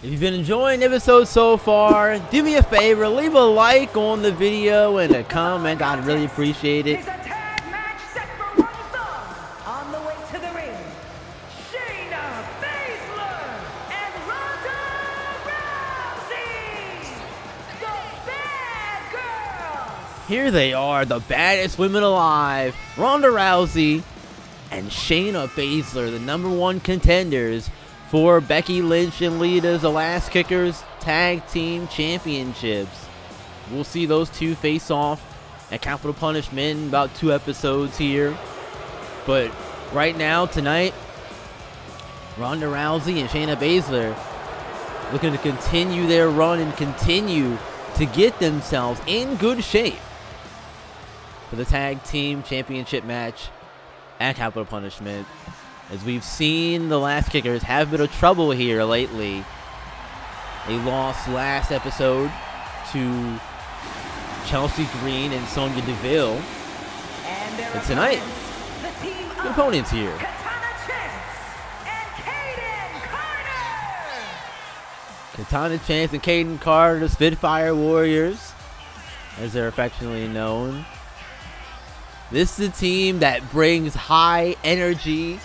If you've been enjoying the episode so far, do me a favor, leave a like on the video and a comment. I'd really appreciate it. It's a tag match set for one fall. On the way to the ring, Shayna Baszler and Ronda Rousey, the Bad Girls. Here they are, the baddest women alive, Ronda Rousey and Shayna Baszler, the #1 contenders for Becky Lynch and Lita's Ass Kickers Tag Team Championships. We'll see those two face off at Capital Punishment in about 2 episodes here. But right now, tonight, Ronda Rousey and Shayna Baszler looking to continue their run and continue to get themselves in good shape for the Tag Team Championship match at Capital Punishment. As we've seen, the Ass Kickers have a bit of trouble here lately. They lost last episode to Chelsea Green and Sonya Deville. And tonight, the team the opponents here. Katana Chance and Kaden Carter. Katana Chance and Kaden Carter, the Spitfire Warriors, as they're affectionately known. This is a team that brings high energy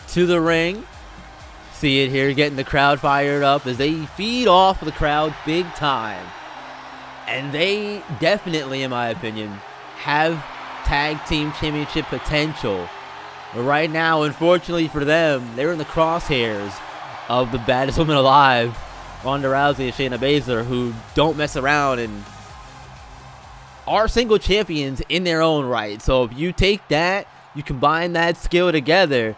to the ring. See it here, getting the crowd fired up as they feed off the crowd big time. And they definitely, in my opinion, have tag team championship potential. But right now, unfortunately for them, they're in the crosshairs of the baddest women alive, Ronda Rousey and Shayna Baszler, who don't mess around and are single champions in their own right. So if you take that, you combine that skill together,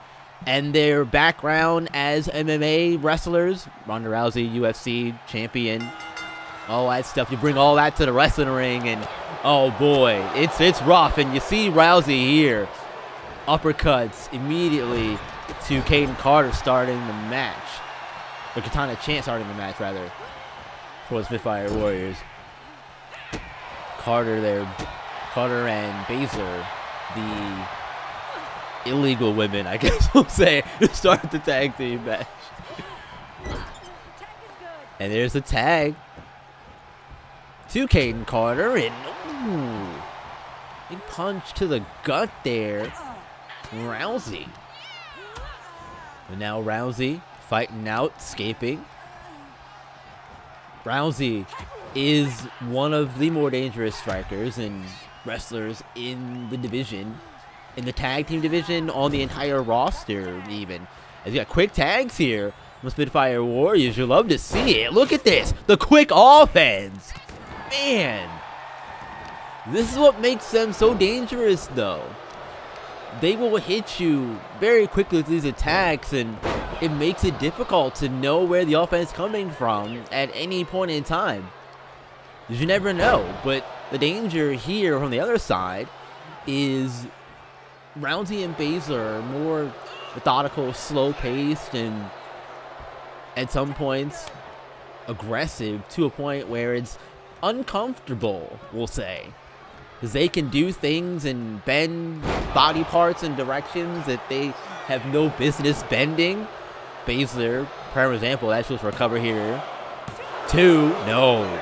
and their background as MMA wrestlers, Ronda Rousey, UFC champion, all that stuff. You bring all that to the wrestling ring, and oh boy, it's rough. And you see Rousey here, uppercuts immediately to Kaden Carter starting the match, or Katana Chance starting the match rather, for the Spitfire Warriors. Carter and Baszler, the illegal women, I guess we'll say, to start the tag team match. And there's the tag to Kaden Carter, and ooh, big punch to the gut there. Rousey. And now Rousey fighting out, escaping. Rousey is one of the more dangerous strikers and wrestlers in the division. In the tag team division, on the entire roster even. As you got quick tags here from Spitfire Warriors. You love to see it. Look at this. The quick offense. Man. This is what makes them so dangerous, though. They will hit you very quickly with these attacks, and it makes it difficult to know where the offense is coming from at any point in time. You never know. But the danger here from the other side is Rousey and Baszler are more methodical, slow-paced, and at some points aggressive to a point where it's uncomfortable, we'll say. Because they can do things and bend body parts in directions that they have no business bending. Baszler, prime example, that's just recover here. 2, no.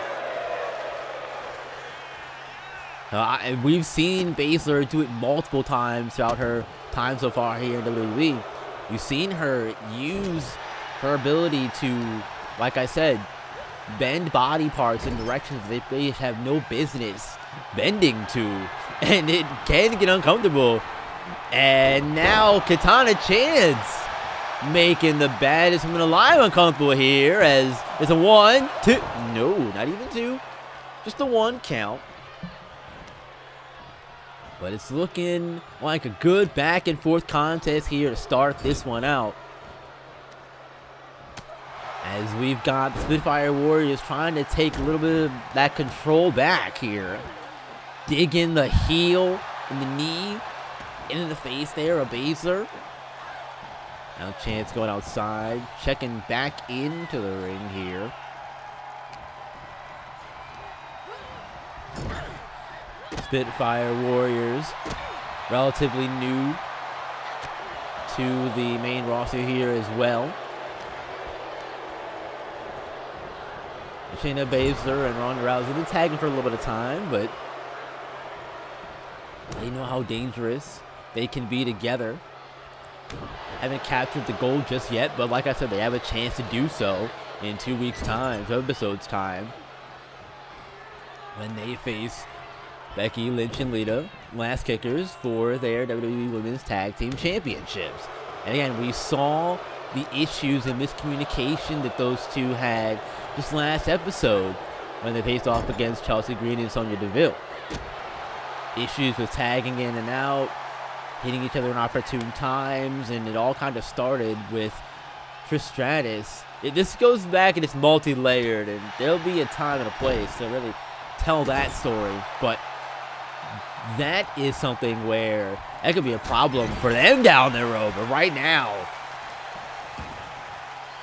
We've seen Baszler do it multiple times throughout her time so far here in WWE. You've seen her use her ability to, like I said, bend body parts in directions that they have no business bending to, and it can get uncomfortable. And now Katana Chance making the baddest woman alive uncomfortable here, as it's a 1, 2, no, not even 2, just a 1 count. But it's looking like a good back and forth contest here to start this one out. As we've got the Spitfire Warriors trying to take a little bit of that control back here. Dig in the heel and the knee into the face there of Baszler. Now Chance going outside, checking back into the ring here. Spitfire Warriors, relatively new to the main roster here as well. Shayna Baszler and Ronda Rousey have been tagging for a little bit of time, but they know how dangerous they can be together. Haven't captured the gold just yet, but like I said, they have a chance to do so in 2 weeks' time, 2 episodes' time, when they face Becky Lynch and Lita, last kickers for their WWE Women's Tag Team Championships. And again, we saw the issues and miscommunication that those two had just last episode when they faced off against Chelsea Green and Sonya Deville. Issues with tagging in and out, hitting each other in opportune times, and it all kind of started with Trish Stratus. This goes back and it's multi-layered, and there'll be a time and a place to really tell that story, but that is something where that could be a problem for them down the road. But right now,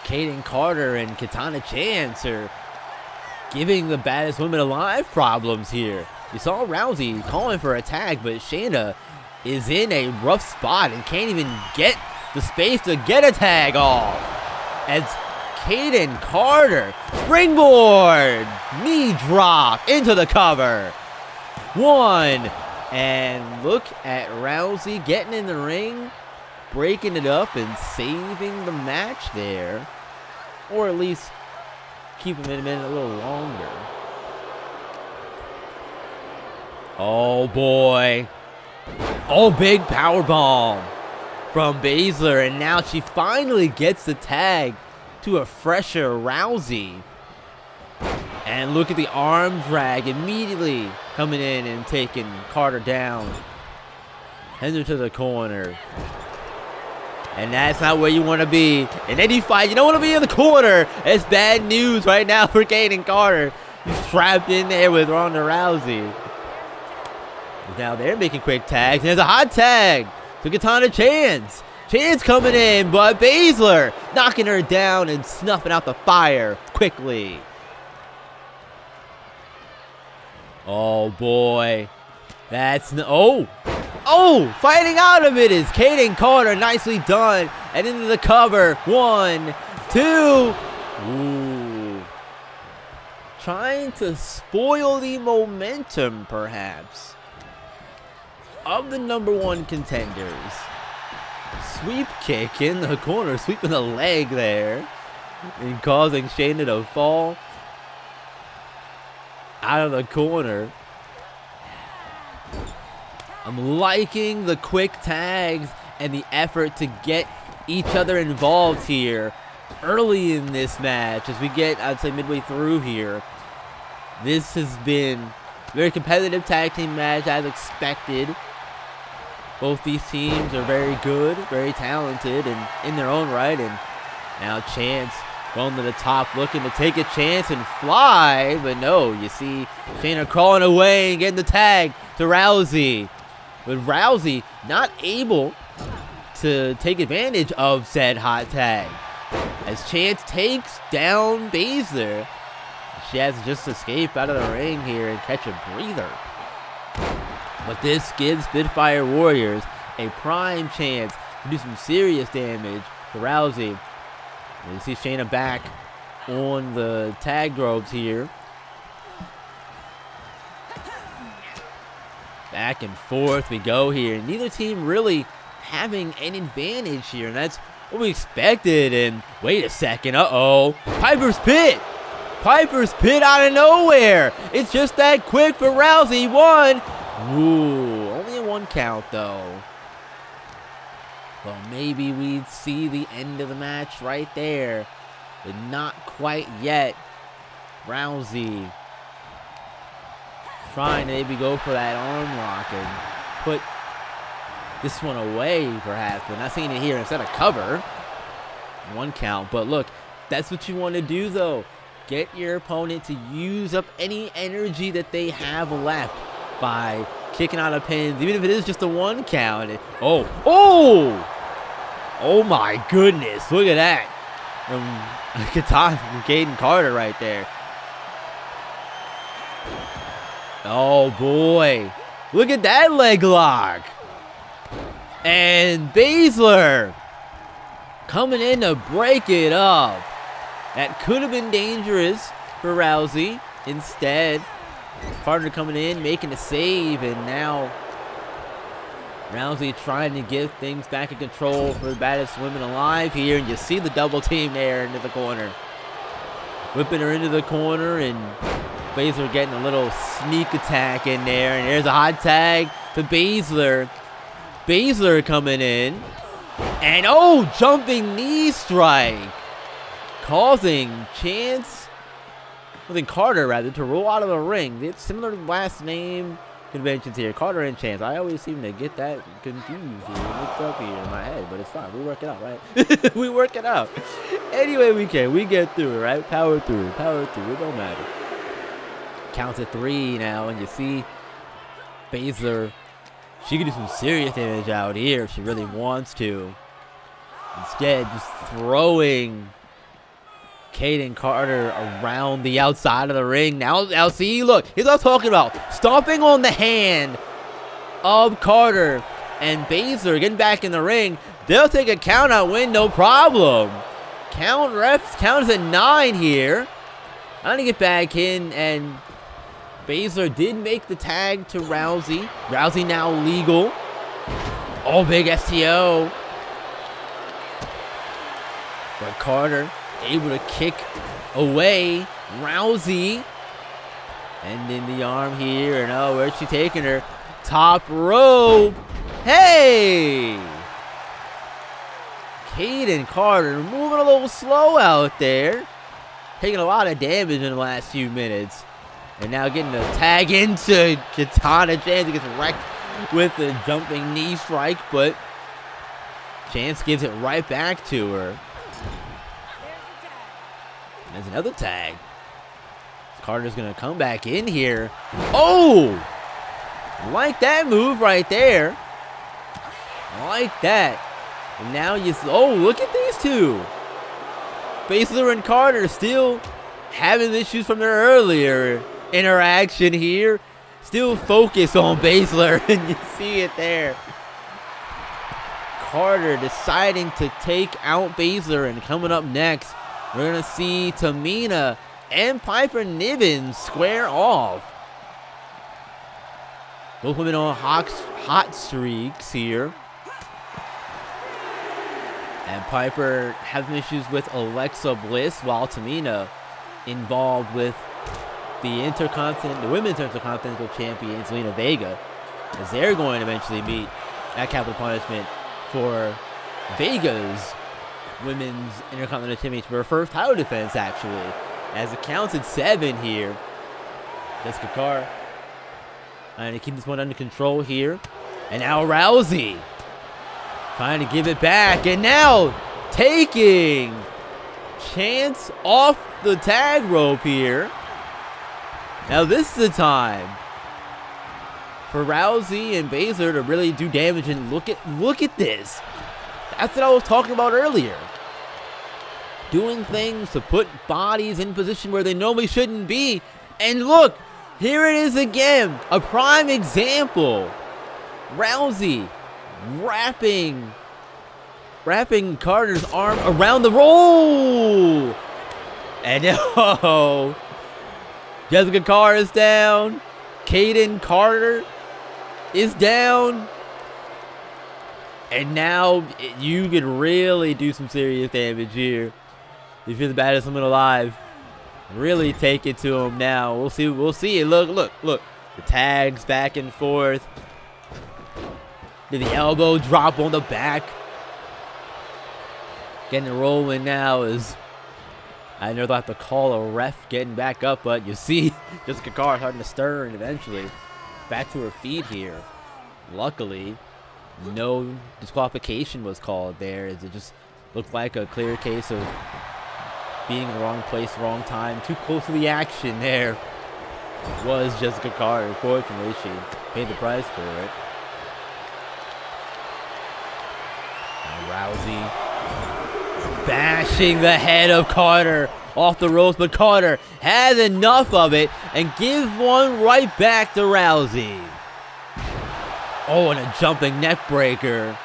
Kaden Carter and Katana Chance are giving the baddest women alive problems here. You saw Rousey calling for a tag, but Shayna is in a rough spot and can't even get the space to get a tag off. As Kaden Carter, springboard, knee drop into the cover. 1, and look at Rousey getting in the ring, breaking it up and saving the match there. Or at least keeping it a little longer. Oh boy. Oh, big powerbomb from Baszler, and now she finally gets the tag to a fresher Rousey. And look at the arm drag immediately coming in and taking Carter down. Sends her to the corner. And that's not where you want to be. In any fight, you don't want to be in the corner. It's bad news right now for Kaden Carter. He's trapped in there with Ronda Rousey. Now they're making quick tags. And there's a hot tag to Katana Chance. Chance coming in, but Baszler knocking her down and snuffing out the fire quickly. Oh boy. That's oh, fighting out of it is Kaden Carter. Nicely done. And into the cover. 1, 2. Ooh. Trying to spoil the momentum, perhaps, of the #1 contenders. Sweep kick in the corner, sweeping the leg there, and causing Shayna to fall out of the corner. I'm liking the quick tags and the effort to get each other involved here early in this match as we get, I'd say, midway through here. This has been a very competitive tag team match as expected. Both these teams are very good, very talented, and in their own right. And now Chance going to the top, looking to take a chance and fly, but no, you see Shayna crawling away and getting the tag to Rousey. But Rousey not able to take advantage of said hot tag. As Chance takes down Baszler, she has to just escape out of the ring here and catch a breather. But this gives Spitfire Warriors a prime chance to do some serious damage to Rousey. And you see Shayna back on the tag ropes here. Back and forth we go here. Neither team really having an advantage here, and that's what we expected. And wait a second, uh-oh. Piper's Pit! Piper's Pit out of nowhere! It's just that quick for Rousey. 1. Ooh, only a 1 count though. Well, maybe we'd see the end of the match right there, but not quite yet. Rousey trying to maybe go for that arm lock and put this one away, perhaps, but not seeing it here. Instead of cover, 1 count. But look, that's what you want to do though. Get your opponent to use up any energy that they have left by kicking out of pins, even if it is just a 1 count. Oh my goodness, look at that from Katana and Kaden Carter right there. Oh boy, look at that leg lock. And Baszler coming in to break it up. That could have been dangerous for Rousey. Instead, Carter coming in, making a save, and now Rousey trying to get things back in control for the baddest women alive here. And you see the double team there into the corner. Whipping her into the corner, and Baszler getting a little sneak attack in there. And there's a hot tag to Baszler. Baszler coming in. And oh, jumping knee strike. Causing Carter rather, to roll out of the ring. It's similar last name conventions here. Carter and Chance. I always seem to get that confused here, mixed up here in my head, but it's fine. We work it out, right? We work it out. Anyway, we get through it, right? Power through. It don't matter. Counts at 3 now, and you see Baszler. She can do some serious damage out here if she really wants to. Instead, just throwing Kayden Carter around the outside of the ring. Now see, look, here's what I'm talking about. Stomping on the hand of Carter, and Baszler getting back in the ring. They'll take a count out win, no problem. Refs counts at 9 here. I'm gonna get back in, and Baszler did make the tag to Rousey. Rousey now legal. Oh, big STO. But Carter able to kick away Rousey. And in the arm here. And oh, where's she taking her? Top rope. Hey! Kayden Carter moving a little slow out there. Taking a lot of damage in the last few minutes. And now getting a tag into Katana. Chance gets wrecked with a jumping knee strike. But Chance gives it right back to her. There's another tag. Carter's going to come back in here. Oh! Like that move right there. Like that. And now oh, look at these two. Baszler and Carter still having issues from their earlier interaction here. Still focused on Baszler, and you see it there. Carter deciding to take out Baszler, and coming up next, we're going to see Tamina and Piper Niven square off. Both women on hot streaks here. And Piper having issues with Alexa Bliss, while Tamina involved with the Women's Intercontinental Champion, Zelina Vega, as they're going to eventually meet at Capital Punishment for Vega's Women's Intercontinental Championship for her first title defense, actually. As it counts at 7 here. Jessica Carr trying to keep this one under control here. And now Rousey trying to give it back. And now taking Chance off the tag rope here. Now this is the time for Rousey and Baszler to really do damage. And look at this. That's what I was talking about earlier. Doing things to put bodies in position where they normally shouldn't be. And look, here it is again. A prime example. Rousey wrapping Carter's arm around the roll. And oh, Jessica Carr is down. Kayden Carter is down. And now you could really do some serious damage here. If you're the baddest woman alive, really take it to him now. We'll see it. Look. The tags back and forth. Did the elbow drop on the back? Getting it rolling now is, I know they'll have to call a ref getting back up, but you see Jessica Carr starting to stir and eventually back to her feet here. Luckily, no disqualification was called there, as it just looked like a clear case of being in the wrong place, wrong time. Too close to the action there was Jessica Carr. Unfortunately, she paid the price for it. Now Rousey bashing the head of Carter off the ropes, but Carter has enough of it and gives one right back to Rousey. Oh, and a jumping neck breaker.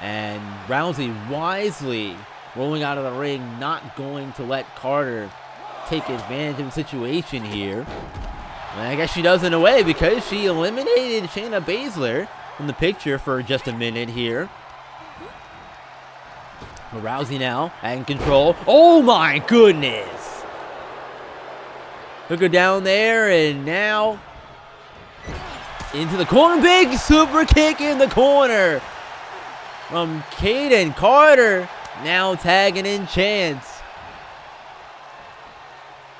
And Rousey wisely rolling out of the ring, not going to let Carter take advantage of the situation here. And I guess she does in a way because she eliminated Shayna Baszler from the picture for just a minute here. But Rousey now in control. Oh my goodness! Took her down there and now into the corner. Big super kick in the corner from Kayden Carter. Now tagging in Chance.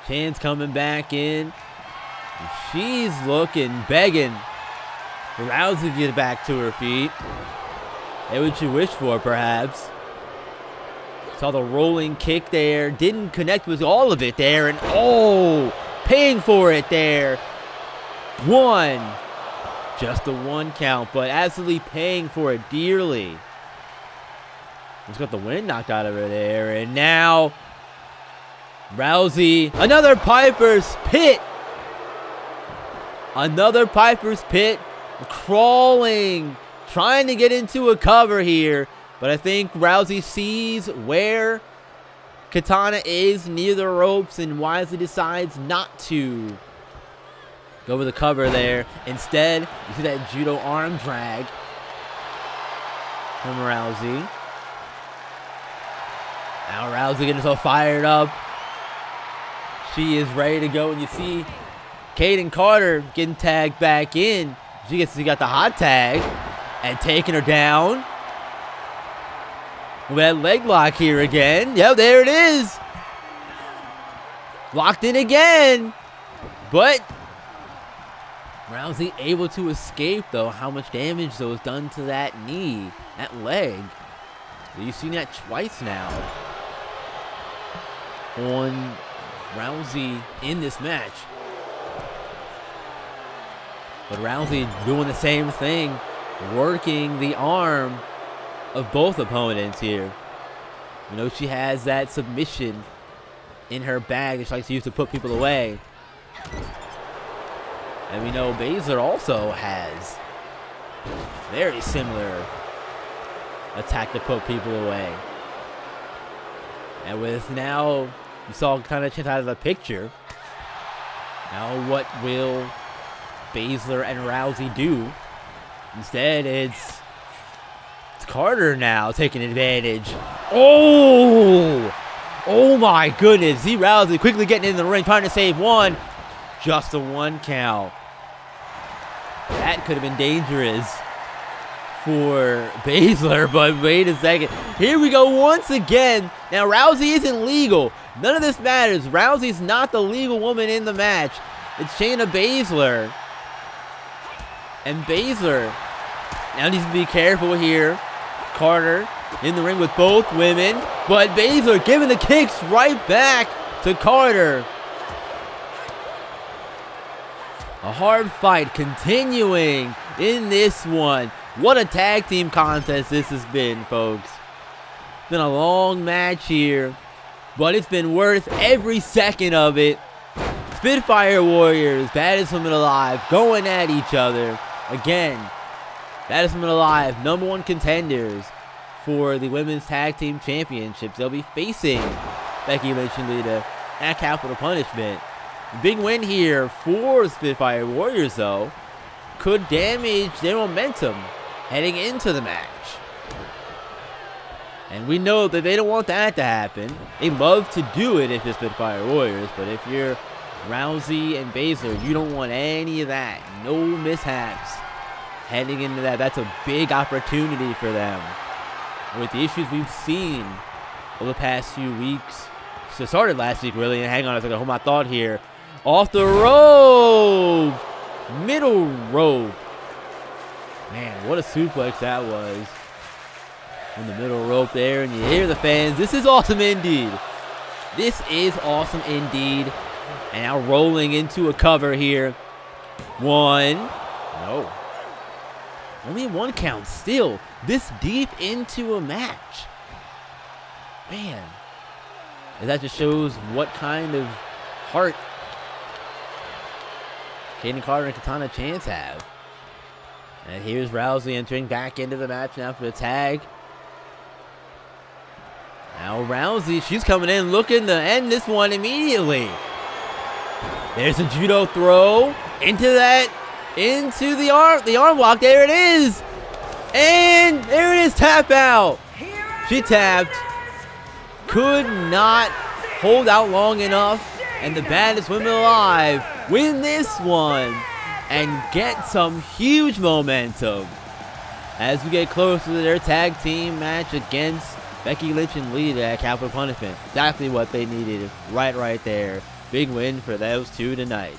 Chance coming back in. She's looking, begging for Rousey to get back to her feet. That's what you wish for, perhaps. Saw the rolling kick there. Didn't connect with all of it there. And oh, paying for it there. One. Just a 1 count, but absolutely paying for it dearly. Just got the wind knocked out of her there. And now Rousey, another Piper's Pit. Another Piper's Pit, crawling, trying to get into a cover here. But I think Rousey sees where Katana is near the ropes and wisely decides not to go with the cover there. Instead, you see that judo arm drag from Rousey. Now Rousey getting herself fired up. She is ready to go, and you see Kayden Carter getting tagged back in. She got the hot tag and taking her down. With that leg lock here again. Yep, there it is. Locked in again. But Rousey able to escape, though. How much damage, though, is done to that knee, that leg. You've seen that twice now on Rousey in this match. But Rousey doing the same thing, working the arm of both opponents here. You know, she has that submission in her bag that she likes to use to put people away. And we know Baszler also has very similar attack to put people away. And with now, you saw kind of Chance out of the picture. Now what will Baszler and Rousey do? Instead, it's Carter now taking advantage. Oh! Oh my goodness. See Rousey quickly getting in the ring, trying to save one. Just a 1 count. That could have been dangerous for Baszler, but wait a second. Here we go once again. Now Rousey isn't legal. None of this matters. Rousey's not the legal woman in the match. It's Shayna Baszler. And Baszler now needs to be careful here. Carter in the ring with both women, but Baszler giving the kicks right back to Carter. A hard fight continuing in this one. What a tag team contest this has been, folks. It's been a long match here, but it's been worth every second of it. Spitfire Warriors, Baddest Women Alive, going at each other. Again, Baddest Women Alive, #1 contenders for the Women's Tag Team Championships. They'll be facing Becky Lynch and Lita at Capital Punishment. Big win here for Spitfire Warriors, though, could damage their momentum heading into the match. And we know that they don't want that to happen. They love to do it if it's Spitfire Warriors, but if you're Rousey and Baszler, you don't want any of that. No mishaps heading into that. That's a big opportunity for them. With the issues we've seen over the past few weeks. So it started last week, really. And hang on, I was going to hold my thought here. Off the rope. Middle rope. Man, what a suplex that was. On the middle rope there. And you hear the fans. This is awesome indeed. This is awesome indeed. And now rolling into a cover here. One. No. Only 1 count still. This deep into a match. Man. And that just shows what kind of heart Kayden Carter and Katana Chance have. And here's Rousey entering back into the match now for the tag. Now Rousey, she's coming in looking to end this one immediately. There's a judo throw into the arm lock. There it is. And there it is, tap out. She tapped. Could not hold out long enough. And the baddest women alive win this one and get some huge momentum as we get closer to their tag team match against Becky Lynch and Lita at Capital Punishment. Exactly what they needed right there. Big win for those two tonight.